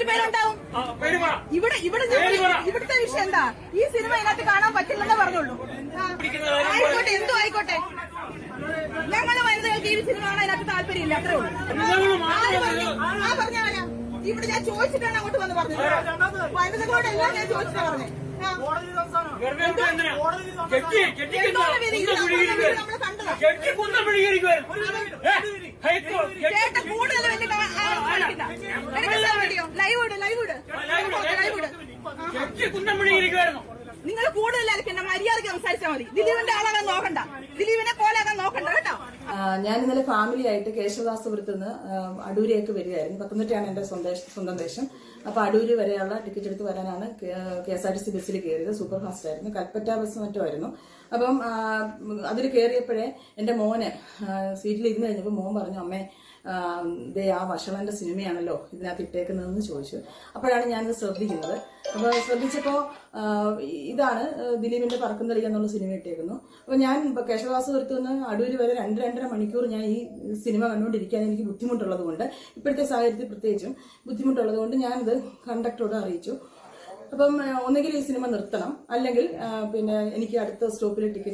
പേരുണ്ടാവും. ഇവിടുത്തെ വിഷയം എന്താ? ഈ സിനിമ ഇതിനകത്ത് കാണാൻ പറ്റില്ലെന്നേ പറഞ്ഞുള്ളൂ. ആയിക്കോട്ടെ, എന്തോ ആയിക്കോട്ടെ. ഞങ്ങള് വനിതകൾക്ക് ഈ സിനിമ കാണാൻ അതിനകത്ത് താല്പര്യമില്ല, അത്രേ ഉള്ളൂ. പറഞ്ഞാ ഇവിടെ ഞാൻ ചോദിച്ചിട്ടാണ് അങ്ങോട്ട് വന്ന് പറഞ്ഞത്. വനിതകളോടെല്ലാം ഞാൻ ചോദിച്ചിട്ടാ പറഞ്ഞത്. നിങ്ങൾ കൂടുതൽ അലക്കണ്ട, മര്യാദയ്ക്ക് സംസാരിച്ചാൽ മതി. ദിലീപിന്റെ ആളാകാൻ നോക്കണ്ട, ദിലീപിനെ പോലെയാകാൻ നോക്കണ്ട കേട്ടോ. ഞാൻ ഇന്നലെ ഫാമിലി ആയിട്ട് കേശവദാസപുരത്ത് നിന്ന് അടൂരിലേക്ക് വരികയായിരുന്നു. പത്തനംതിട്ടയാണ് എന്റെ സ്വന്തം ദേശം. അപ്പൊ അടൂര് വരെയുള്ള ടിക്കറ്റ് എടുത്ത് വരാനാണ് KSRTC ബസ്സിൽ കയറിയത്. സൂപ്പർ ഫാസ്റ്റ് ആയിരുന്നു, കൽപ്പറ്റ ബസ് മറ്റോ ആയിരുന്നു. അപ്പം അതിൽ കയറിയപ്പോഴേ എന്റെ മോന് സീറ്റിൽ ഇരുന്ന് കഴിഞ്ഞപ്പോൾ മോൻ പറഞ്ഞു, അമ്മേ ദേ ആ വഷളന്റെ സിനിമയാണല്ലോ ഇതിനകത്ത് ഇട്ടേക്കുന്നതെന്ന് ചോദിച്ചു. അപ്പോഴാണ് ഞാനിത് ശ്രദ്ധിക്കുന്നത്. അപ്പോൾ ശ്രദ്ധിച്ചപ്പോൾ ഇതാണ് ദിലീപിന്റെ പറക്കുന്ന കളി എന്നുള്ള സിനിമ ഇട്ടേക്കുന്നു. അപ്പോൾ ഞാൻ കേശവദാസപുരത്ത് നിന്ന് അടൂര് വരെ 2-2.5 മണിക്കൂർ ഞാൻ ഈ സിനിമ കണ്ടുകൊണ്ടിരിക്കാൻ എനിക്ക് ബുദ്ധിമുട്ടുള്ളത് കൊണ്ട്, ഇപ്പോഴത്തെ സാഹചര്യത്തിൽ പ്രത്യേകിച്ചും ബുദ്ധിമുട്ടുള്ളത് കൊണ്ട് ഞാനിത് കണ്ടക്ടറോട് അറിയിച്ചു. അപ്പം ഒന്നുകിൽ ഈ സിനിമ നിർത്തണം, അല്ലെങ്കിൽ പിന്നെ എനിക്ക് അടുത്ത സ്റ്റോപ്പിൽ ടിക്കറ്റ്